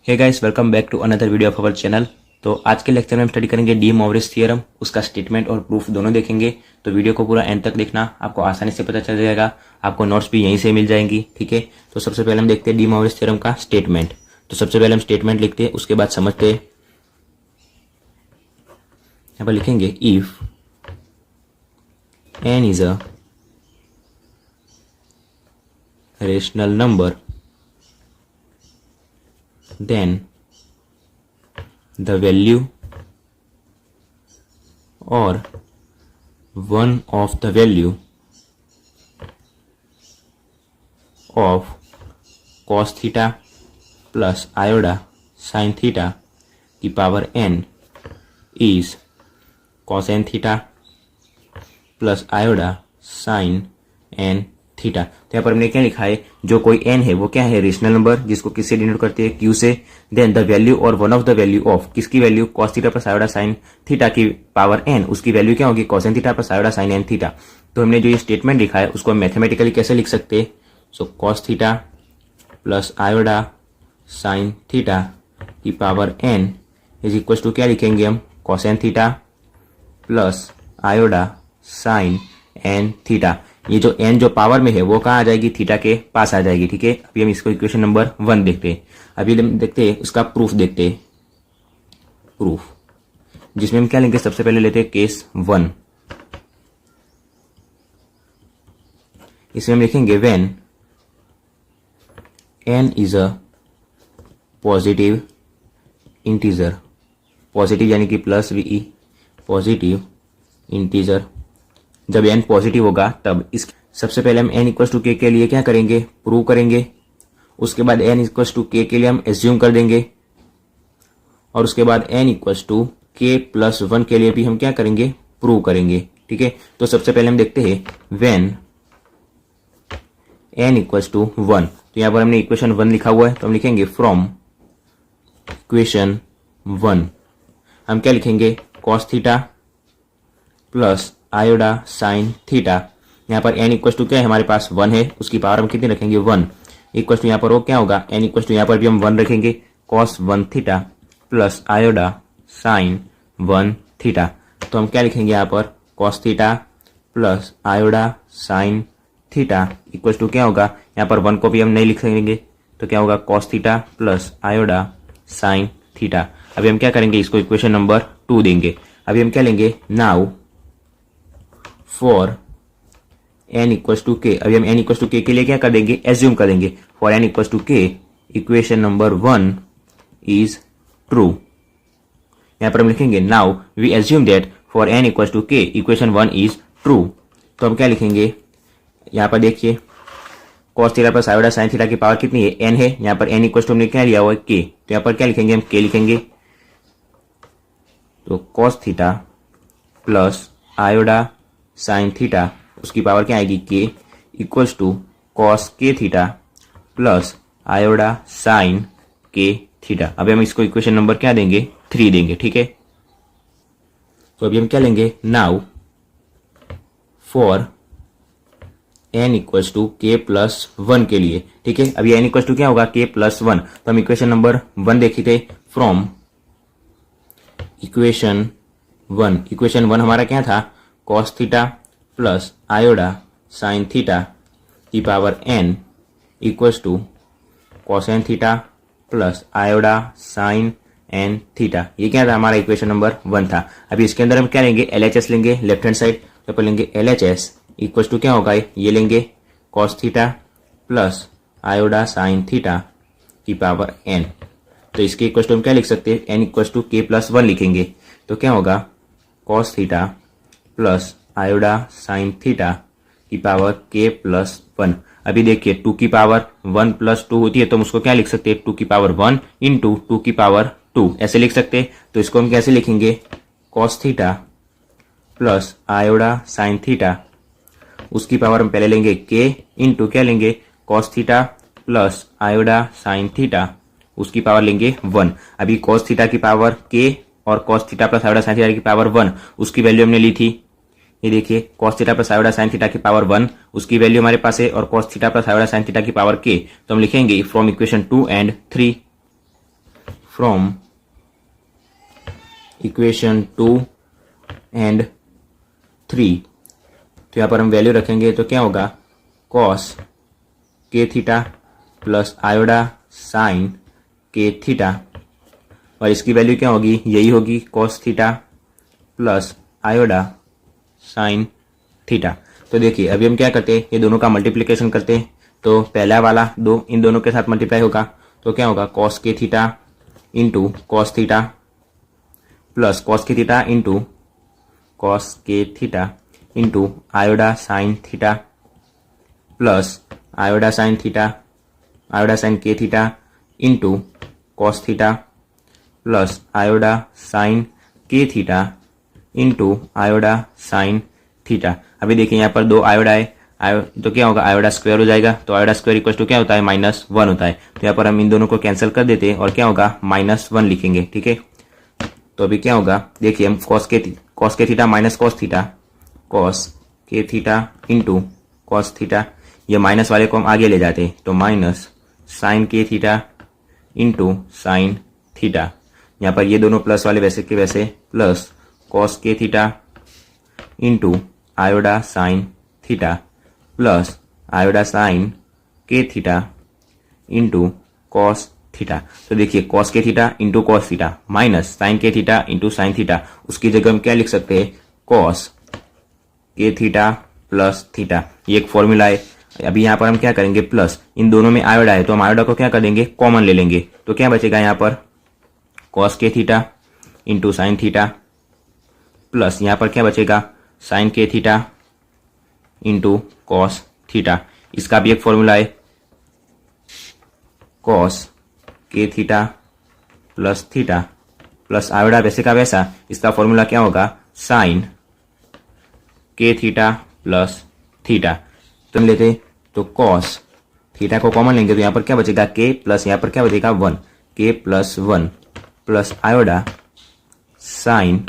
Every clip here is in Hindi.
Hey guys, welcome back to another video of our channel. तो आज के लेक्चर में हम स्टडी करेंगे डी मॉरिस थ्योरम, उसका स्टेटमेंट और प्रूफ दोनों देखेंगे। तो वीडियो को पूरा एंड तक देखना, आपको आसानी से पता चल जाएगा। आपको नोट्स भी यहीं से मिल जाएंगी, ठीक है। तो सबसे पहले हम देखते हैं डी मॉरिस थ्योरम का स्टेटमेंट। तो सबसे पहले हम स्टेटमेंट लिखते हैं, उसके बाद समझते हैं। यहाँ पर लिखेंगे if n is a rational number then the value or one of the value of cos theta plus iota sin theta की power n is cosn theta plus iota sin n theta. तो यहाँ पर हमने क्या लिखा है, जो कोई n है वो क्या है, रेशनल नंबर, जिसको किससे डिनोट करते हैं, q से। देन द वैल्यू और one of the value of किसकी value, cos theta plus iota sine theta की पावर n, उसकी वैल्यू क्या होगी, cosn theta plus iota sine n theta. तो हमने जो ये स्टेटमेंट लिखा है उसको मैथमेटिकली कैसे लिख सकते हैं। So cos theta plus iota sine theta की power n is equal to क्या लिखेंगे हम, cosn theta plus iota sine n theta. ये जो n जो पावर में है वो कहाँ आ जाएगी, थीटा के पास आ जाएगी, ठीक है। अभी हम इसको इक्वेशन नंबर 1 देखते हैं। अभी हम देखते हैं उसका प्रूफ, देखते हैं प्रूफ, जिसमें हम क्या लेंगे, सबसे पहले लेते हैं केस 1। इसमें हम लिखेंगे when n is a positive integer, positive यानी कि प्लस वी, पॉजिटिव इंटीजर। जब n पॉजिटिव होगा तब इस सबसे पहले हम n इक्वल टू के लिए क्या करेंगे, प्रूव करेंगे। उसके बाद n इक्वल टू के लिए हम एज्यूम कर देंगे, और उसके बाद n equal to k plus 1 के लिए भी हम क्या करेंगे, प्रूव करेंगे, ठीक है। तो सबसे पहले हम देखते हैं व्हेन n इक्वल टू 1। तो यहाँ पर हमने इक्वेशन 1 लिखा हुआ है, तो हम लिखेंगे फ्रॉम इक्वेशन 1 हम क्या लिखेंगे, cos theta plus iota sine theta. यहाँ पर n इक्वल टू क्या है, हमारे पास 1 है, उसकी पावर हम कितनी रखेंगे, 1 इक्वल टू यहाँ पर वो क्या होगा, n इक्वल टू यहाँ पर भी हम 1 रखेंगे, cos 1 theta plus iota sine 1 theta. तो हम क्या लिखेंगे यहाँ पर, cos theta plus iota sine theta equal to क्या होगा, यहाँ पर 1 को भी हम नहीं लिखेंगे, तो क्या होगा, cos theta plus iota sine theta. अभी हम क्या करेंगे, इसको इक्वेशन नंबर 2 देंगे। अभी हम क्या लेंगे, now for n equal to k. अभी हम n इक्वल टू के लिए क्या कर देंगे, एज्यूम कर देंगे। For n equal to k equation number 1 is true. यहां पर हम लिखेंगे now we assume that for n equal to k equation 1 is true. तो हम क्या लिखेंगे, यहां पर देखिए cos theta plus iota sine theta की पावर कितनी है, n है। यहां पर n इक्वल टू हमने क्या लिया हुआ है, k। तो यहां पर क्या लिखेंगे, हम k लिखेंगे। तो cos theta plus iota sine theta उसकी पावर क्या आएगी, k equals to cos k theta plus iota sine k theta. अभी हम इसको इक्वेशन नंबर क्या देंगे, 3 देंगे, ठीक है। तो अभी हम क्या लेंगे, now for n equals to k plus 1 के लिए, ठीक है। अभी n इक्वल्स टू क्या होगा, k प्लस 1। तो हम इक्वेशन नंबर 1 देखते थे, फ्रॉम इक्वेशन 1। इक्वेशन 1 हमारा क्या था, cos theta plus iota sine theta की power n equals to cosn theta plus iota sine n theta. ये क्या था, हमारा इक्वेशन नंबर 1 था। अभी इसके अंदर हम क्या लेंगे, LHS लेंगे, लेफ्ट हैंड साइड। तो पर लेंगे LHS इक्वल्स टू क्या होगा, ये लेंगे cos theta plus iota sine theta की पावर n। तो इसके इक्वल्स टू हम क्या लिख सकते हैं, n equals to k plus 1 लिखेंगे। तो क्या होगा, cos theta plus iota sine theta की पावर k प्लस 1। अभी देखिए 2 की पावर 1 प्लस 2 होती है, तो हम उसको क्या लिख सकते हैं, 2 की पावर 1 इंटू 2 की पावर 2 ऐसे लिख सकते हैं। तो इसको हम कैसे लिखेंगे, cos theta plus iota sine theta उसकी पावर हम पहले लेंगे k इंटू क्या लेंगे, cos theta plus iota sine theta उसकी पावर लेंगे 1। अभी cos थीटा की पावर k और cos theta plus iota sine theta की पावर 1 उसकी वैल्यू हमने ली थी, ये देखिए cos theta plus iota sine theta की पावर 1 उसकी वैल्यू हमारे पास है, और cos theta plus iota sine theta की पावर k। तो हम लिखेंगे from equation 2 and 3। From equation 2 and 3। तो यहाँ पर हम वैल्यू रखेंगे तो क्या होगा, cos k theta plus iota sine k theta, और इसकी वैल्यू क्या होगी, यही होगी cos theta plus iota sine theta. तो देखिए अभी हम क्या करते हैं, ये दोनों का मल्टीप्लिकेशन करते हैं। तो पहला वाला दो इन दोनों के साथ मल्टीप्लाई होगा तो क्या होगा, cos k theta into cos theta plus cos k theta into cos k theta into iota sine theta plus iota sine theta, iota sine k theta into cos theta plus iota sine k theta into iota sine theta. अभी देखिए यहाँ पर दो आयोडा है, तो क्या होगा, आयोडा स्क्वायर हो जाएगा। तो आयोडा स्क्वायर इक्वल टू क्या होता है, -1 होता है। तो यहाँ पर हम इन दोनों को कैंसिल कर देते हैं और क्या होगा, -1 लिखेंगे। ठीक है, तो अभी क्या होगा, देखिए हम cos k theta minus cos theta, cos k theta into cos theta, ये माइनस वाले को हम आगे ले जाते हैं तो minus sine k theta into sine theta. यहाँ पर ये दोनों प्लस वाले वैसे के वैसे plus cos k theta into iota sine theta plus iota sine k theta into cos theta. तो देखिए cos k theta into cos theta minus sine k theta into sine theta, उसकी जगह हम क्या लिख सकते हैं, cos k theta plus theta. ये एक फॉर्मूला है। अभी यहाँ पर हम क्या करेंगे, प्लस इन दोनों में आयोडा है तो हम आयोडा को क्या कर देंगे, कॉमन ले लेंगे। तो क्या बचेगा यहाँ पर, cos k theta into sine theta plus यहाँ पर क्या बचेगा, sign k theta into cos theta. इसका भी एक फॉर्मूला है, cos k theta plus theta plus आयोडा वैसे का वैसा, इसका फॉर्मूला क्या होगा, sign k theta plus theta. तो हम लेते तो कॉस थीटा को कॉमन लेंगे तो यहाँ पर क्या बचेगा, के प्लस यहाँ पर क्या बचेगा 1, के प्लस 1 प्लस आयोडा साइन,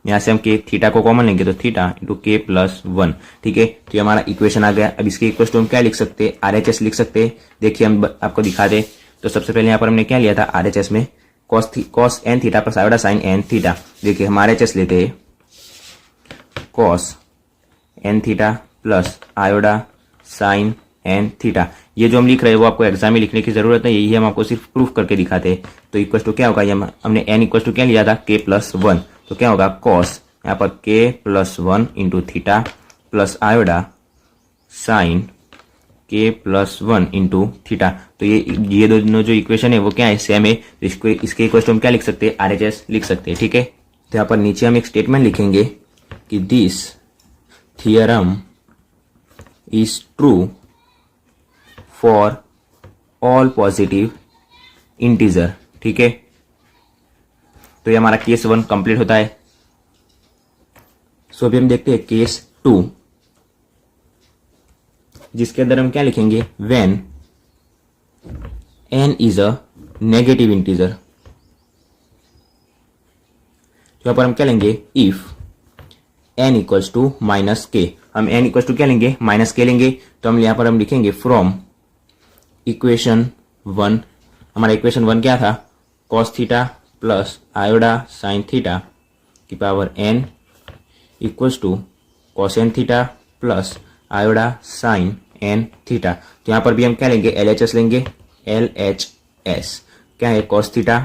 यहाँ से हम के थीटा को कॉमन लेंगे तो थीटा इंटू के प्लस 1। ठीक है, तो ये हमारा इक्वेशन आ गया। अब इसके इक्वल टू हम क्या लिख सकते हैं, RHS लिख सकते हैं। देखिए हम आपको दिखा दे, तो सबसे पहले यहाँ पर हमने क्या लिया था, RHS में cos n theta plus iota sine n theta. देखिए हम RHS लेते हैं, cos n theta plus iota sine n theta. ये जो हम लिख रहे हैं वो आपको एग्जाम में लिखने की जरूरत नहीं, यही हम आपको सिर्फ प्रूफ करके दिखाते हैं। तो इक्वल टू क्या होगा, ये हमने एन इक्वल टू क्या लिया था, के प्लस 1। तो क्या होगा, कॉस यहाँ पर k plus 1 into theta plus iota sine k plus 1 into theta. तो ये दोनों जो इक्वेशन है वो क्या है, सेम है। इसके इक्वल टू हम क्या लिख सकते हैं, RHS लिख सकते हैं। ठीक है, तो यहाँ पर नीचे हम एक स्टेटमेंट लिखेंगे कि this theorem is true for all positive integer. ठीक है, तो ये हमारा केस 1 कंप्लीट होता है। सो अभी हम देखते हैं केस 2, जिसके अंदर हम क्या लिखेंगे, when n is a negative integer. तो यहां पर हम क्या लेंगे, if n equals to minus k. हम n इक्वल्स टू क्या लेंगे, माइनस के लेंगे। तो हम यहां पर हम लिखेंगे फ्रॉम इक्वेशन 1। हमारा इक्वेशन 1 क्या था, cos theta plus iota sine theta की power n equals to cos n theta plus iota sine n theta. तो यहाँ पर भी हम क्या लेंगे, LHS लेंगे। LHS क्या है, cos theta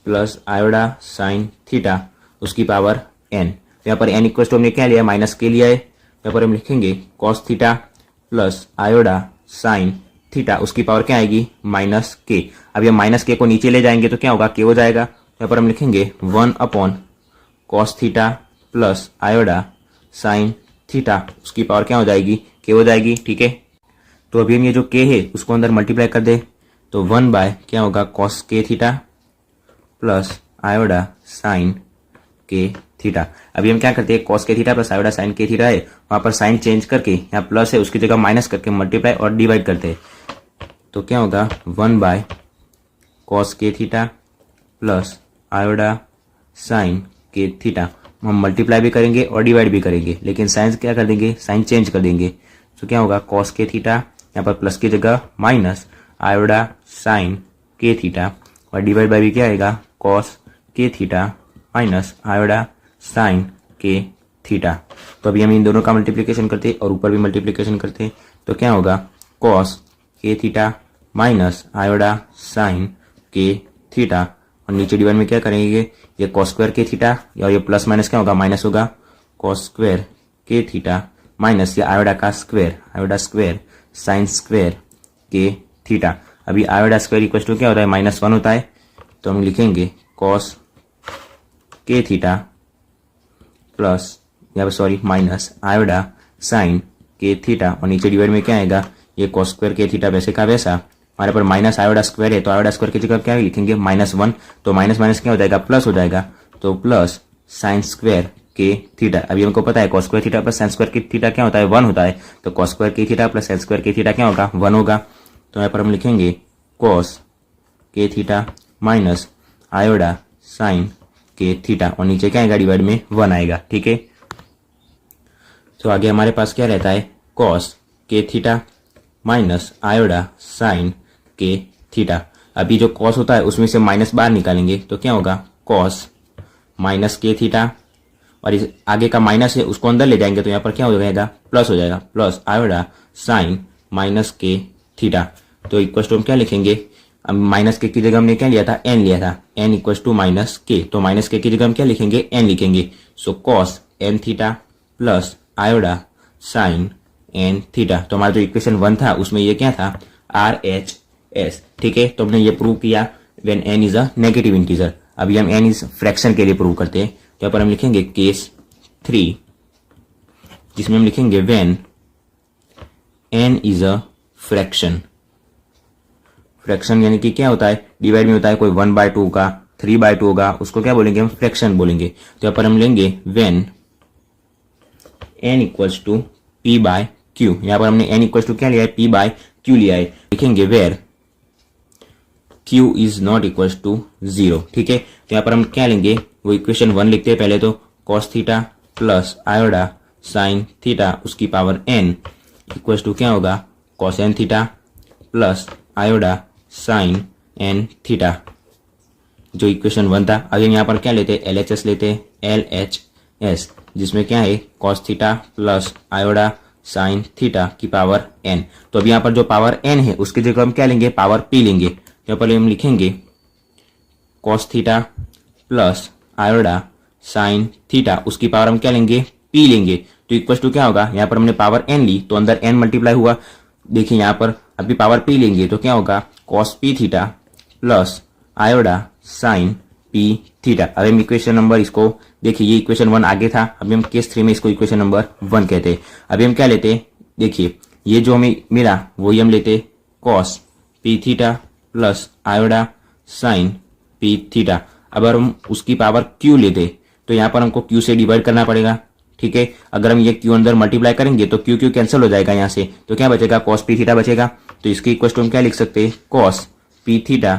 plus iota sine theta उसकी पावर n। तो यहाँ पर n इक्वल्स टू हमने क्या लिया, माइनस के लिया है। यहाँ पर हम लिखेंगे cos theta plus iota sine theta उसकी पावर क्या आएगी, माइनस के। अब ये माइनस के को नीचे ले जाएंगे तो क्या होगा, के हो जाएगा। यहाँ पर हम लिखेंगे 1 upon cos theta plus iota sine theta उसकी पावर क्या हो जाएगी, के हो जाएगी। ठीक है, तो अभी हम ये जो के है उसको अंदर मल्टीप्लाई कर दे तो 1 बाय क्या होगा, cos k theta plus iota sine k theta. अभी हम क्या करते हैं, cos k theta plus iota sine k theta है, वहां पर साइन चेंज करके यहाँ प्लस है उसकी जगह माइनस करके मल्टीप्लाई और डिवाइड करते हैं। तो क्या होगा, 1 by cos k theta plus iota sine k theta. हम मल्टीप्लाई भी करेंगे और डिवाइड भी करेंगे, लेकिन साइन क्या कर देंगे, साइन चेंज कर देंगे। तो क्या होगा, कॉस के थीटा यहाँ पर प्लस की जगह माइनस आयोडा साइन के थीटा और डिवाइड बाय भी क्या आएगा, cos k theta minus आयोडा sine k theta. तो अभी हम इन दोनों का मल्टीप्लिकेशन करते और ऊपर भी मल्टीप्लिकेशन करते तो क्या होगा, cos k theta minus आयोडा sine k theta, और नीचे डिवाइड में क्या करेंगे, ये कॉस स्क्वायर के थीटा और ये प्लस माइनस क्या होगा, माइनस होगा, कॉस स्क्वायर के थीटा माइनस ये आयोडा का स्क्वायर, आयोडा स्क्वायर साइन स्क्वायर के थीटा। अभी आयोडा स्क्वायर इक्वल टू क्या होता है, -1 होता है, तो हम लिखेंगे कॉस के थीटा प्लस या sorry minus आयोडा sine k theta, और नीचे डिवाइड में क्या आएगा, ये कॉस स्क्वायर के थीटा वैसे का वैसा, हमारे पर माइनस आयोडा स्क्वायर है तो आयोडा स्क्वायर की जगह क्या लिखेंगे, -1, तो माइनस माइनस क्या हो जाएगा, प्लस हो जाएगा, तो प्लस साइन स्क्वायर के थीटा। अभी हमको पता है cos square theta plus sine square के थीटा क्या होता है, 1 होता है, तो कॉस स्क्वायर के थीटा प्लस साइन स्क्वायर के थीटा क्या होगा, 1 होगा। तो यहाँ पर हम लिखेंगे cos k theta minus आयोडा sine k theta, और नीचे क्या आएगा, डिवाइड में 1 आएगा। ठीक है, तो आगे हमारे पास क्या रहता है, cos k theta minus आयोडा sine k theta. अभी जो कॉस होता है उसमें से माइनस बाहर निकालेंगे तो क्या होगा, कॉस माइनस के थीटा, और इस आगे का माइनस है उसको अंदर ले जाएंगे तो यहाँ पर क्या हो जाएगा, प्लस हो जाएगा, प्लस आयोडा साइन माइनस के थीटा। तो इक्वल टू हम क्या लिखेंगे, अब माइनस के की जगह हमने क्या लिया था, एन लिया था, एन इक्वल टू माइनस के, तो माइनस के की जगह हम क्या लिखेंगे, एन लिखेंगे। So cos n theta plus iota sine n theta. तो हमारा जो इक्वेशन 1 था उसमें ये क्या था, आर एच एस। ठीक है, तो हमने ये प्रूव किया when an is a negative integer. अभी हम एन इज फ्रैक्शन के लिए प्रूव करते हैं, तो यहाँ पर हम लिखेंगे केस 3, जिसमें हम लिखेंगे when an is a fraction. Fraction यानी कि क्या होता है, डिवाइड में होता है, कोई 1/2 का 3/2 होगा, उसको क्या बोलेंगे हम, फ्रैक्शन बोलेंगे। तो यहाँ पर हम लेंगे when n equals to p by q. यहाँ पर हमने एन इक्वल्स टू क्या लिया है, पी बाय क्यू लिया है। लिखेंगे where q is not equals to 0। ठीक है, तो यहाँ पर हम क्या लेंगे, वो इक्वेशन 1 लिखते हैं पहले, तो cos theta plus iota sine theta उसकी पावर n इक्वल्स टू क्या होगा, cos n theta plus iota sine n theta, जो इक्वेशन 1 था। अभी हम यहाँ पर क्या लेते हैं, LHS लेते हैं, LHS, जिसमें क्या है, cos theta plus iota sine theta की पावर n। तो अभी यहाँ पर जो पावर n है उसकी जगह हम क्या लेंगे, पावर p लेंगे। यहाँ पर हम लिखेंगे cos theta plus iota sine theta उसकी पावर हम क्या लेंगे, p लेंगे। तो इक्वल टू क्या होगा, यहाँ पर हमने पावर n ली तो अंदर n मल्टीप्लाई हुआ। देखिए यहाँ पर अभी पावर p लेंगे तो क्या होगा, cos p theta plus iota sine p theta. अब हम इक्वेशन नंबर इसको देखिए, ये इक्वेशन 1 आगे था, अभी हम केस 3 में इसको इक्वेशन नंबर 1 कहते हैं। अभी हम क्या लेते हैं, देखिए ये जो हमें मिला वही हम लेते cos p theta plus iota sine p theta. अगर हम उसकी पावर q लेते तो यहाँ पर हमको q से डिवाइड करना पड़ेगा। ठीक है, अगर हम ये q अंदर मल्टीप्लाई करेंगे तो q q कैंसिल हो जाएगा यहाँ से, तो क्या बचेगा, कॉस p थीटा बचेगा। तो इसके इक्वल टू हम क्या लिख सकते हैं, cos p theta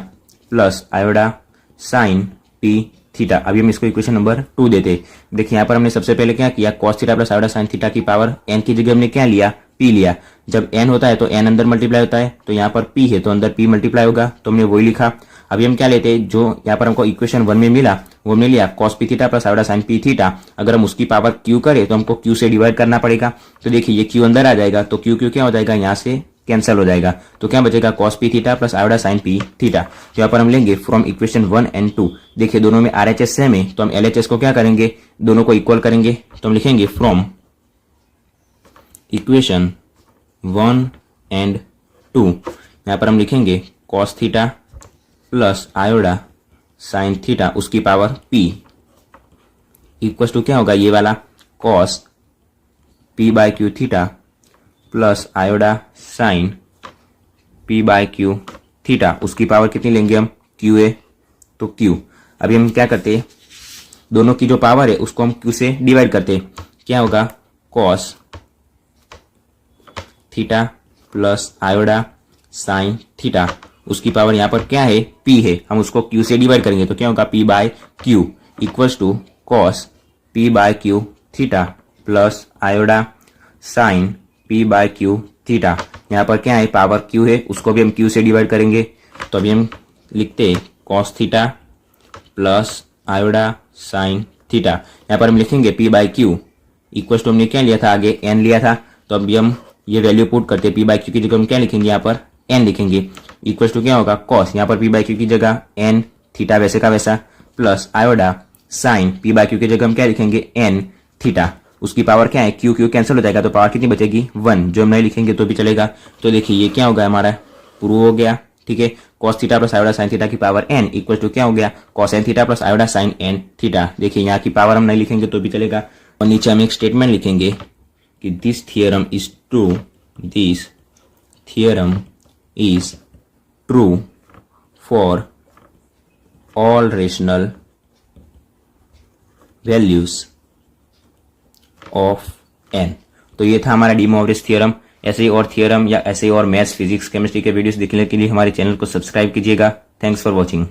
plus iota sine p theta. अभी हम इसको इक्वेशन नंबर 2 देते। देखिए यहाँ पर हमने सबसे पहले क्या किया, cos theta plus iota sine theta की पावर n की जगह हमने क्या लिया, p लिया। जब n होता है तो n अंदर मल्टीप्लाई होता है, तो यहाँ पर p है तो अंदर p मल्टीप्लाई होगा, तो हमने वही लिखा। अभी हम क्या लेते हैं, जो यहाँ पर हमको इक्वेशन 1 में मिला वो हमने लिया cos p theta plus iota sine p theta. अगर हम उसकी पावर q करें तो हमको q से डिवाइड करना पड़ेगा। तो देखिए ये q अंदर आ जाएगा तो q क्या हो जाएगा, यहाँ से कैंसिल हो जाएगा, तो क्या बचेगा, cos p theta plus iota sine p theta. तो यहाँ पर हम लेंगे फ्रॉम इक्वेशन 1 एंड 2। देखिए दोनों में RHS सेम है तो हम LHS को क्या करेंगे, दोनों को इक्वल करेंगे। तो हम लिखेंगे फ्रॉम इक्वेशन 1 एंड 2, यहाँ पर हम लिखेंगे cos theta plus iota sine theta उसकी पावर p इक्वल टू क्या होगा, ये वाला cos p by q theta plus iota sine p by q theta उसकी पावर कितनी लेंगे हम, q है तो q। अभी हम क्या करते हैं, दोनों की जो पावर है उसको हम q से डिवाइड करते हैं। क्या होगा, cos theta plus iota sine theta उसकी पावर यहाँ पर क्या है, p है, हम उसको q से डिवाइड करेंगे तो क्या होगा, p by q equals to cos p by q theta plus iota sine p by q theta. यहाँ पर क्या है, पावर q है, उसको भी हम q से डिवाइड करेंगे। तो अभी हम लिखते हैं cos theta plus iota sine theta. यहाँ पर हम लिखेंगे p by q equal to हमने क्या लिया था, आगे एन लिया था, तो अभी हम ये वैल्यू पुट करते हैं। पी बाई क्यू की जगह हम क्या लिखेंगे, यहाँ पर एन लिखेंगे। इक्वल टू क्या होगा, कॉस, यहाँ पर पी बाई क्यू की जगह एन, थीटा वैसे का वैसा, plus iota sine, p by q की जगह हम क्या लिखेंगे, एन थीटा। उसकी पावर क्या है, क्यू क्यू कैंसिल हो जाएगा तो पावर कितनी बचेगी, 1, जो हम नहीं लिखेंगे तो भी चलेगा। तो देखिए ये क्या होगा, हमारा प्रूव हो गया। ठीक है, cos theta plus iota sine theta की पावर एन इक्वल टू क्या हो गया, cos n theta plus iota sine n theta. देखिए यहाँ की पावर हम नहीं लिखेंगे तो भी चलेगा। और नीचे हम एक स्टेटमेंट लिखेंगे कि this theorem is true, this theorem is true for all rational values of n. तो ये था हमारा डी मोवरेज थियरम। ऐसे ही और थियरम या ऐसे ही और मैथ्स, फिजिक्स, केमिस्ट्री के वीडियोस देखने के लिए हमारे चैनल को सब्सक्राइब कीजिएगा। Thanks for watching.